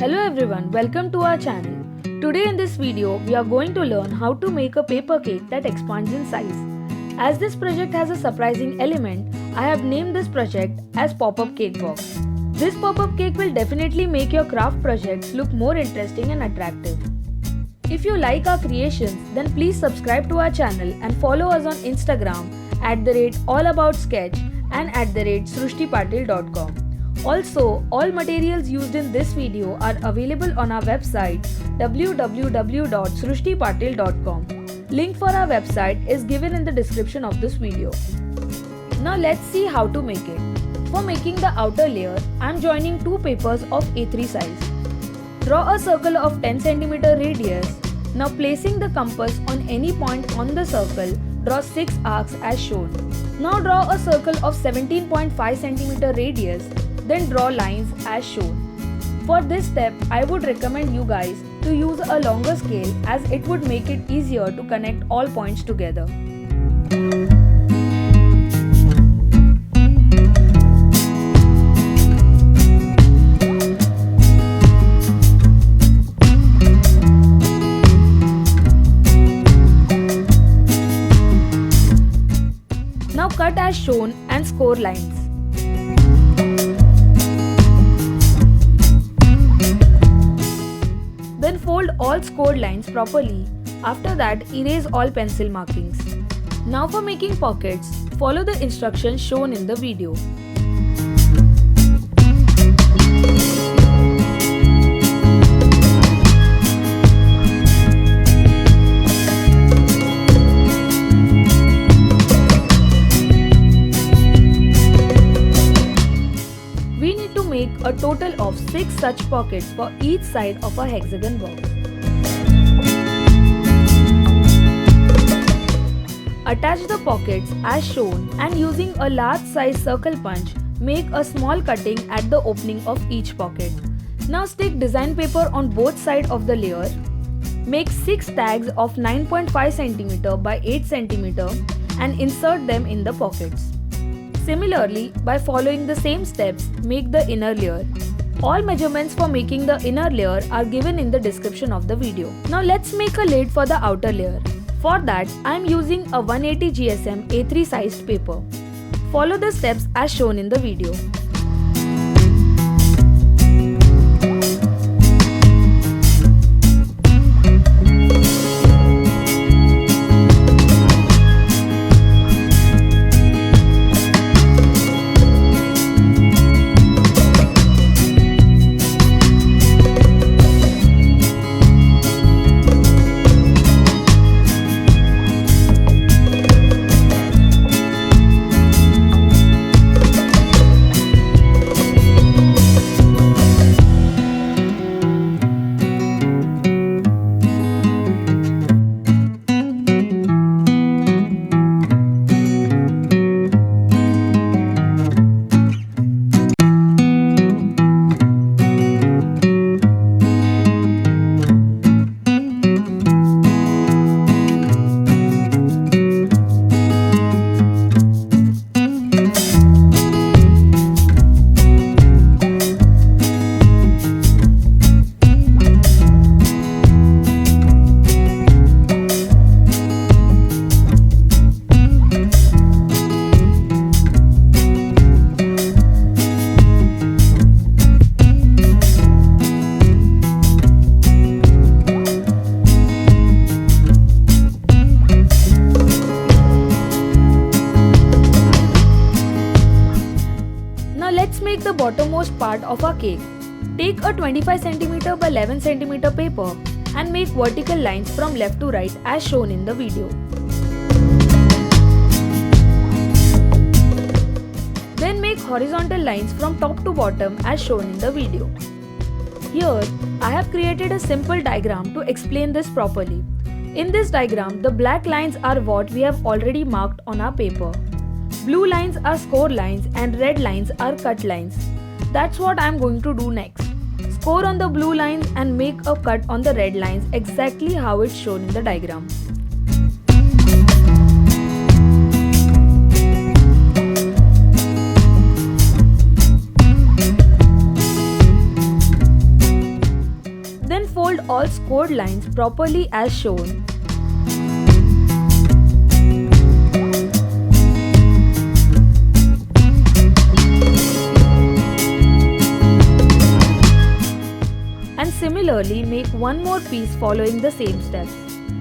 Hello everyone, welcome to our channel. Today in this video, we are going to learn how to make a paper cake that expands in size. As this project has a surprising element, I have named this project as Pop-Up Cake Box. This pop-up cake will definitely make your craft projects look more interesting and attractive. If you like our creations, then please subscribe to our channel and follow us on Instagram @allaboutssketch and @srushtipatil.com. Also, all materials used in this video are available on our website www.srushtipatil.com. Link for our website is given in the description of this video. Now let's see how to make it. For making the outer layer, I am joining two papers of A3 size. Draw a circle of 10 cm radius. Now placing the compass on any point on the circle, draw 6 arcs as shown. Now draw a circle of 17.5 cm radius, then draw lines as shown. For this step, I would recommend you guys to use a longer scale as it would make it easier to connect all points together. Now cut as shown and score lines. Then fold all scored lines properly. After that, erase all pencil markings. Now for making pockets, follow the instructions shown in the video. We need to make a total of 6 such pockets for each side of a hexagon box. Attach the pockets as shown and using a large size circle punch, make a small cutting at the opening of each pocket. Now stick design paper on both sides of the layer. Make 6 tags of 9.5 cm by 8 cm and insert them in the pockets. Similarly, by following the same steps, make the inner layer. All measurements for making the inner layer are given in the description of the video. Now let's make a lid for the outer layer. For that, I am using a 180 GSM A3 sized paper. Follow the steps as shown in the video. Now let's make the bottommost part of our cake. Take a 25 cm by 11 cm paper and make vertical lines from left to right as shown in the video. Then make horizontal lines from top to bottom as shown in the video. Here, I have created a simple diagram to explain this properly. In this diagram, the black lines are what we have already marked on our paper. Blue lines are score lines and red lines are cut lines. That's what I am going to do next. Score on the blue lines and make a cut on the red lines exactly how it's shown in the diagram. all scored lines properly as shown. And similarly make one more piece following the same steps.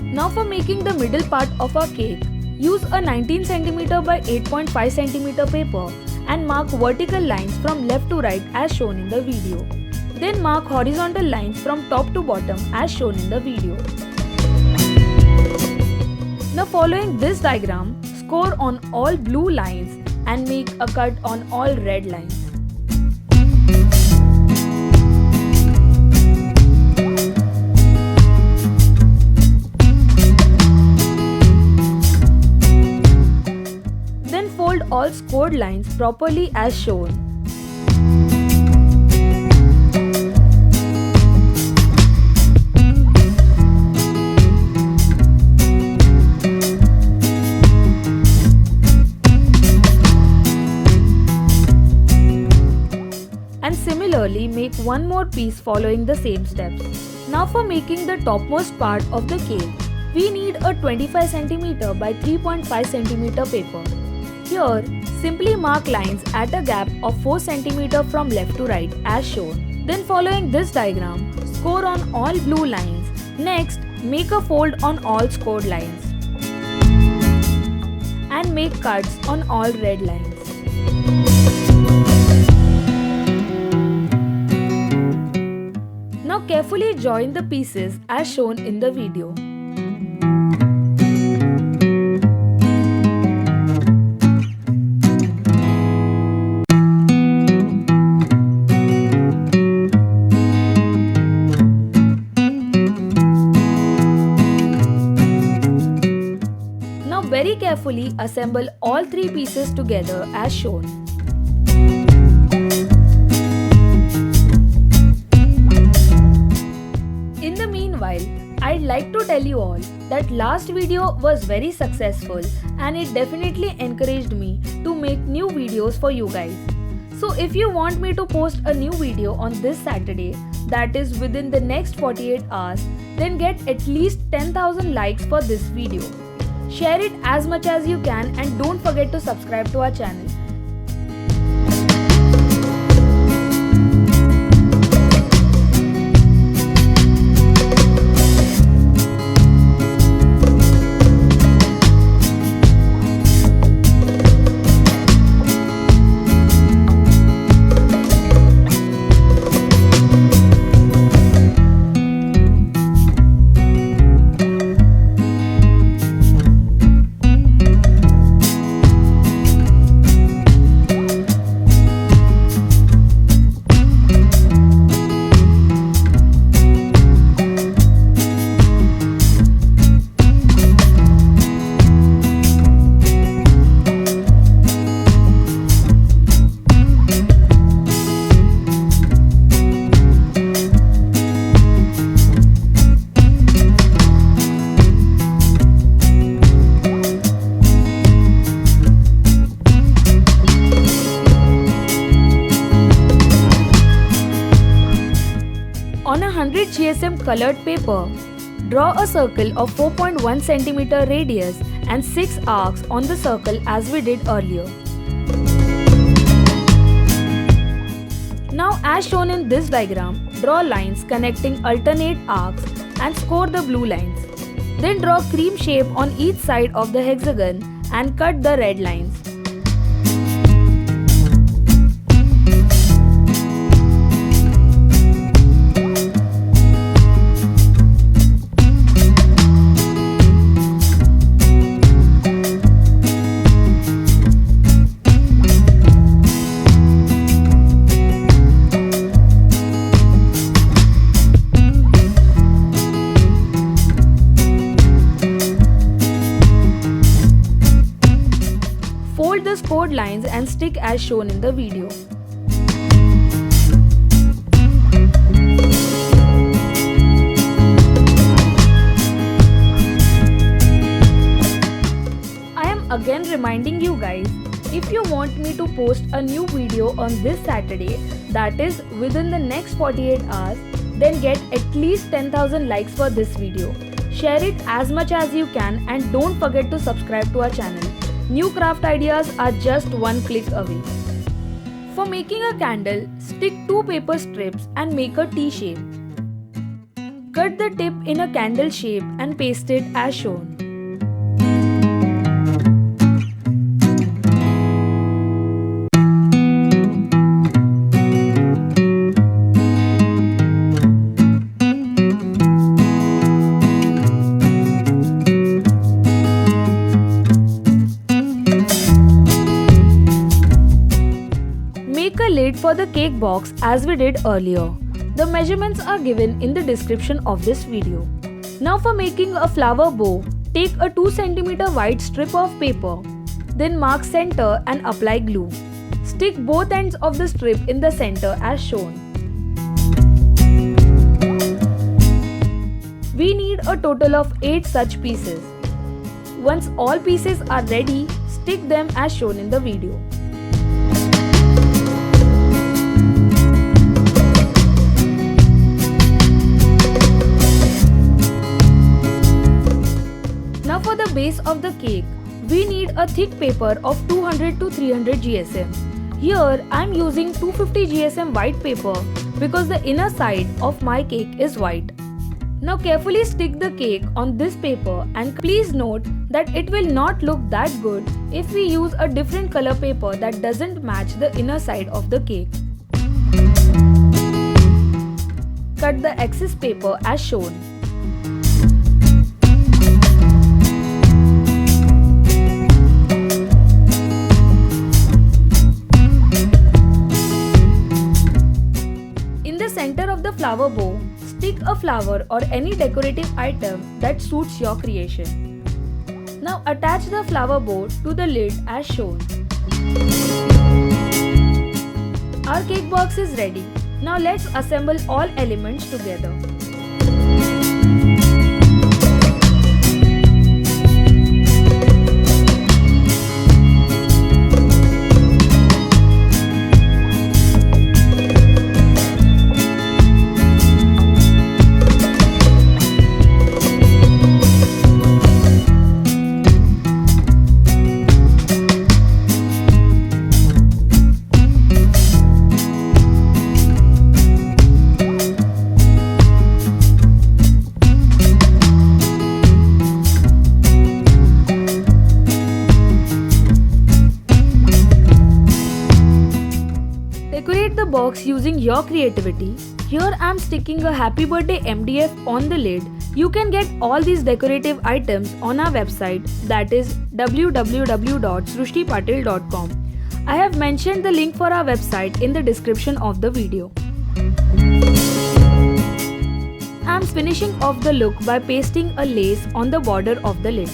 Now for making the middle part of our cake, use a 19 cm by 8.5 cm paper and mark vertical lines from left to right as shown in the video. Then mark horizontal lines from top to bottom as shown in the video. Now following this diagram, score on all blue lines and make a cut on all red lines. Then fold all scored lines properly as shown. And similarly make one more piece following the same steps. Now for making the topmost part of the cake, we need a 25 cm by 3.5 cm paper. Here, simply mark lines at a gap of 4 cm from left to right as shown. Then following this diagram, score on all blue lines. Next, make a fold on all scored lines. And make cuts on all red lines. Now carefully join the pieces as shown in the video. Now very carefully assemble all three pieces together as shown. In the meanwhile, I'd like to tell you all that last video was very successful and it definitely encouraged me to make new videos for you guys. So if you want me to post a new video on this Saturday, that is within the next 48 hours, then get at least 10,000 likes for this video. Share it as much as you can and don't forget to subscribe to our channel. On a 100 GSM colored paper, draw a circle of 4.1 cm radius and 6 arcs on the circle as we did earlier. Now as shown in this diagram, draw lines connecting alternate arcs and score the blue lines. Then draw cream shape on each side of the hexagon and cut the red lines. Fold the scored lines and stick as shown in the video. I am again reminding you guys, if you want me to post a new video on this Saturday, that is within the next 48 hours, then get at least 10,000 likes for this video. Share it as much as you can and don't forget to subscribe to our channel. New craft ideas are just one click away. For making a candle, stick 2 paper strips and make a T shape. Cut the tip in a candle shape and paste it as shown. Make a lid for the cake box as we did earlier. The measurements are given in the description of this video. Now for making a flower bow, take a 2 cm wide strip of paper. Then mark center and apply glue. Stick both ends of the strip in the center as shown. We need a total of 8 such pieces. Once all pieces are ready, stick them as shown in the video. Now for the base of the cake, we need a thick paper of 200 to 300 GSM. Here I am using 250 GSM white paper because the inner side of my cake is white. Now carefully stick the cake on this paper and please note that it will not look that good if we use a different color paper that doesn't match the inner side of the cake. Cut the excess paper as shown. In the center of the flower bow, stick a flower or any decorative item that suits your creation. Now attach the flower bow to the lid as shown. Our cake box is ready. Now let's assemble all elements together. Decorate the box using your creativity. Here I am sticking a happy birthday MDF on the lid. You can get all these decorative items on our website, that is www.srushtipatil.com. I have mentioned the link for our website in the description of the video. I am finishing off the look by pasting a lace on the border of the lid.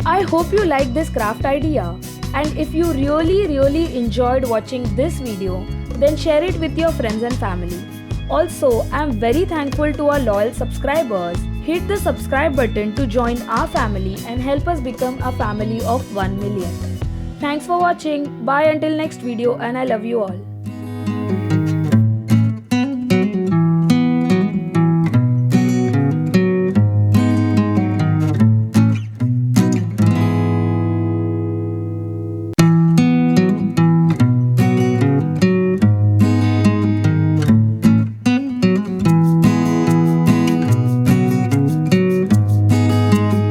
I hope you liked this craft idea. And if you really enjoyed watching this video, then share it with your friends and family. Also, I am very thankful to our loyal subscribers. Hit the subscribe button to join our family and help us become a family of 1 million. Thanks for watching. Bye until next video and I love you all.